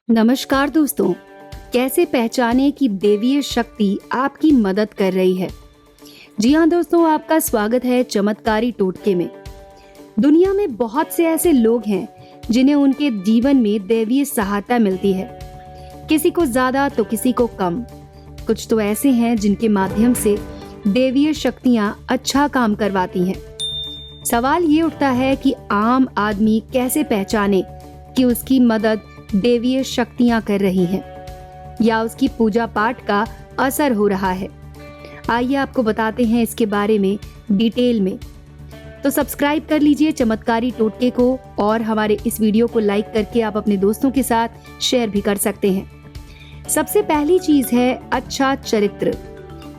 नमस्कार दोस्तों, कैसे पहचाने कि दैवीय शक्ति आपकी मदद कर रही है। जी हाँ दोस्तों, आपका स्वागत है चमत्कारी टोटके में। दुनिया में बहुत से ऐसे लोग हैं जिन्हें उनके जीवन में दैवीय सहायता मिलती है, किसी को ज्यादा तो किसी को कम। कुछ तो ऐसे हैं जिनके माध्यम से दैवीय शक्तियां अच्छा काम करवाती हैं। सवाल ये उठता है कि आम आदमी कैसे पहचाने कि उसकी मदद दैवीय शक्तियां कर रही हैं या उसकी पूजा पाठ का असर हो रहा है। आइए आपको बताते हैं इसके बारे में डिटेल में। तो सब्सक्राइब कर लीजिए चमत्कारी टोटके को और हमारे इस वीडियो को लाइक करके आप अपने दोस्तों के साथ शेयर भी कर सकते हैं। सबसे पहली चीज है अच्छा चरित्र।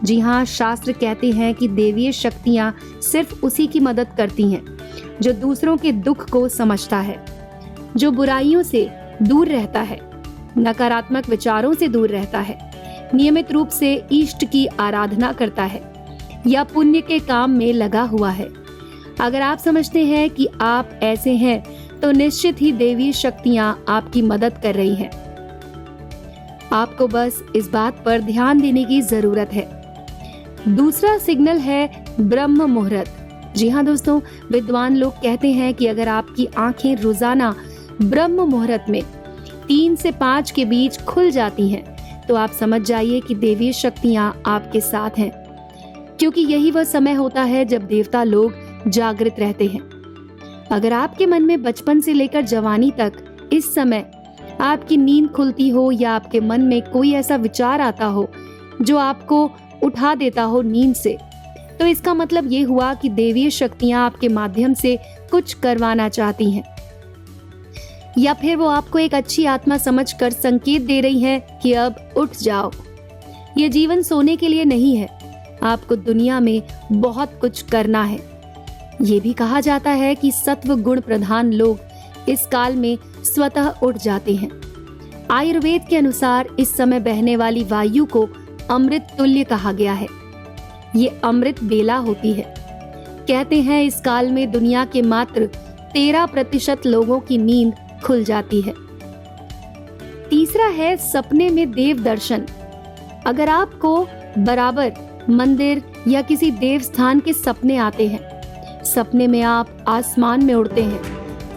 जी हाँ, शास्त्र कहते हैं कि दैवीय शक्तियां सिर्फ उसी की मदद करती हैं जो दूसरों के दुख को समझता है, जो बुराइयों से दूर रहता है, नकारात्मक विचारों से दूर रहता है, नियमित रूप से इष्ट की आराधना करता है या पुण्य के काम में लगा हुआ है। अगर आप समझते हैं कि आप ऐसे हैं तो निश्चित ही दैवीय शक्तियां आपकी मदद कर रही हैं। आपको बस इस बात पर ध्यान देने की जरूरत है। दूसरा सिग्नल है ब्रह्म मुहूर्त। जी हाँ दोस्तों, विद्वान लोग कहते हैं कि अगर आपकी आंखें रोजाना ब्रह्म मुहूर्त में 3 से 5 के बीच खुल जाती हैं, तो आप समझ जाइए कि दैवीय शक्तियां आपके साथ हैं, क्योंकि यही वह समय होता है जब देवता लोग जागृत रहते हैं। अगर आपके मन में बचपन से लेकर जवानी तक इस समय आपकी नींद खुलती हो या आपके मन में कोई ऐसा विचार आता हो जो आपको उठा देता हो नींद से, तो इसका मतलब ये हुआ कि दैवीय शक्तियां आपके माध्यम से कुछ करवाना चाहती हैं, या फिर वो आपको एक अच्छी आत्मा समझकर संकेत दे रही है कि अब उठ जाओ। ये जीवन सोने के लिए नहीं है, आपको दुनिया में बहुत कुछ करना है। ये भी कहा जाता है कि सत्व गुण प्रधान लोग इस काल में स्वतः उठ जाते हैं। आयुर्वेद के अनुसार इस समय बहने वाली वायु को अमृत तुल्य कहा गया है। ये अमृत बेला होती है। कहते हैं इस काल में दुनिया के मात्र 13% लोगों की नींद खुल जाती है। तीसरा है सपने में देव दर्शन। अगर आपको बराबर मंदिर या किसी देव स्थान के सपने आते हैं, सपने में आप आसमान में उड़ते हैं,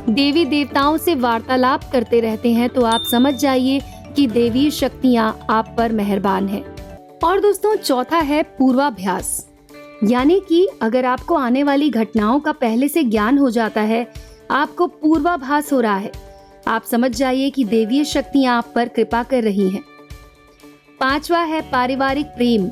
देवी देवताओं से वार्तालाप करते रहते हैं, तो आप समझ जाइए कि दैवीय शक्तियां आप पर मेहरबान हैं। और दोस्तों, चौथा है पूर्वाभ्यास, यानी कि अगर आपको आने वाली घटनाओं का पहले से ज्ञान हो जाता है, आपको पूर्वाभास हो रहा है, आप समझ जाइए कि दैवीय शक्तियां आप पर कृपा कर रही हैं। पांचवा है पारिवारिक प्रेम।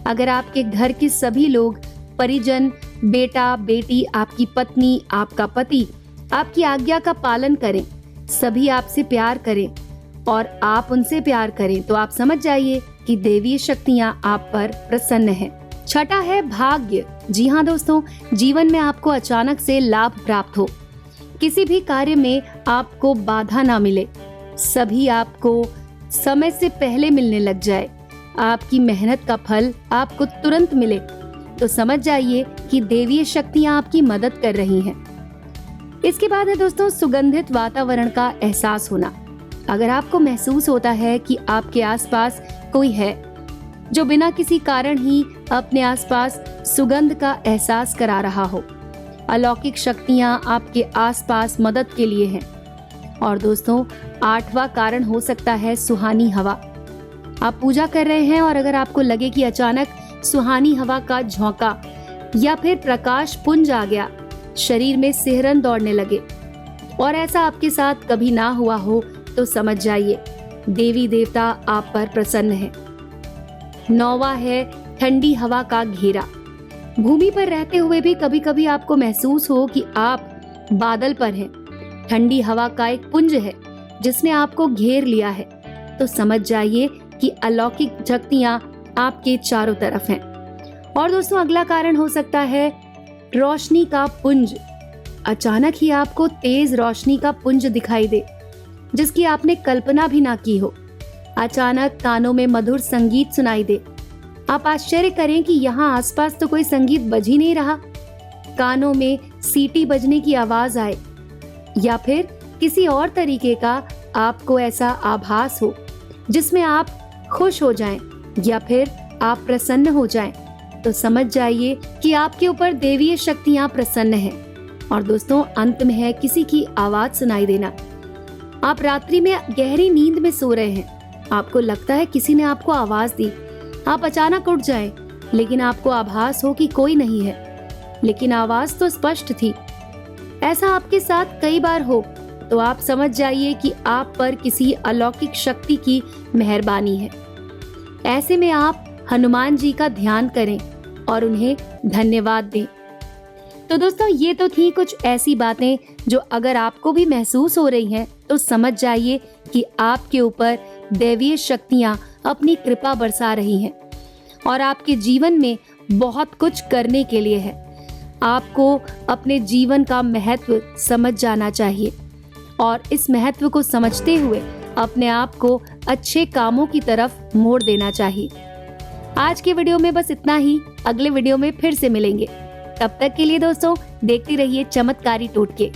अगर आपके घर के सभी लोग, परिजन, बेटा, बेटी, आपकी पत्नी, आपका पति आपकी आज्ञा का पालन करें, सभी आपसे प्यार करें और आप उनसे प्यार करें, तो आप समझ जाइए कि दैवीय शक्तियां आप पर प्रसन्न हैं। छठा है भाग्य। जी हाँ दोस्तों, जीवन में आपको अचानक से लाभ प्राप्त हो, किसी भी कार्य में आपको बाधा ना मिले, सभी आपको समय से पहले मिलने लग जाए, आपकी मेहनत का फल आपको तुरंत मिले, तो समझ जाइए कि दैवीय शक्तियां आपकी मदद कर रही हैं। इसके बाद है दोस्तों सुगंधित वातावरण का एहसास होना। अगर आपको महसूस होता है कि आपके आसपास कोई है जो बिना किसी कारण ही अपने आसपास सुगंध का एहसास करा रहा हो, अलौकिक शक्तियां आपके आसपास मदद के लिए हैं। और दोस्तों, 8वां कारण हो सकता है सुहानी हवा। आप पूजा कर रहे हैं और अगर आपको लगे कि अचानक सुहानी हवा का झोंका या फिर प्रकाश पुंज आ गया, शरीर में सिहरन दौड़ने लगे और ऐसा आपके साथ कभी ना हुआ हो, तो समझ जाइए देवी देवता आप पर प्रसन्न है। 9वां है ठंडी हवा का घेरा। भूमि पर रहते हुए भी कभी कभी आपको महसूस हो कि आप बादल पर हैं, ठंडी हवा का एक पुंज है जिसने आपको घेर लिया है, तो समझ जाइए कि अलौकिक शक्तियां आपके चारों तरफ हैं। और दोस्तों, अगला कारण हो सकता है रोशनी का पुंज। अचानक ही आपको तेज रोशनी का पुंज दिखाई दे जिसकी आपने कल्पना भी ना की हो। अचानक कानों में मधुर संगीत सुनाई दे, आप आश्चर्य करें कि यहाँ आसपास तो कोई संगीत बज ही नहीं रहा। कानों में सीटी बजने की आवाज आए या फिर किसी और तरीके का आपको ऐसा आभास हो जिसमें आप खुश हो जाएं या फिर आप प्रसन्न हो जाएं, तो समझ जाइए कि आपके ऊपर देवीय शक्तियां प्रसन्न हैं। और दोस्तों, अंत में है किसी की आवाज सुनाई देना। आप रात्रि में गहरी नींद में सो रहे हैं, आपको लगता है किसी ने आपको आवाज दी, आप अचानक उठ जाएं, लेकिन आपको आभास हो कि कोई नहीं है, लेकिन आवाज तो स्पष्ट थी। ऐसा आपके साथ कई बार हो तो आप समझ जाइए कि आप पर किसी अलौकिक शक्ति की मेहरबानी है। ऐसे में आप हनुमान जी का ध्यान करें और उन्हें धन्यवाद दें। तो दोस्तों, ये तो थी कुछ ऐसी बातें जो अगर आपको भी महसूस हो रही हैं तो समझ जाइए कि आपके ऊपर दैवीय शक्तियां अपनी कृपा बरसा रही हैं और आपके जीवन में बहुत कुछ करने के लिए है। आपको अपने जीवन का महत्व समझ जाना चाहिए और इस महत्व को समझते हुए अपने आप को अच्छे कामों की तरफ मोड़ देना चाहिए। आज के वीडियो में बस इतना ही। अगले वीडियो में फिर से मिलेंगे। तब तक के लिए दोस्तों, देखते रहिए चमत्कारी टोटके।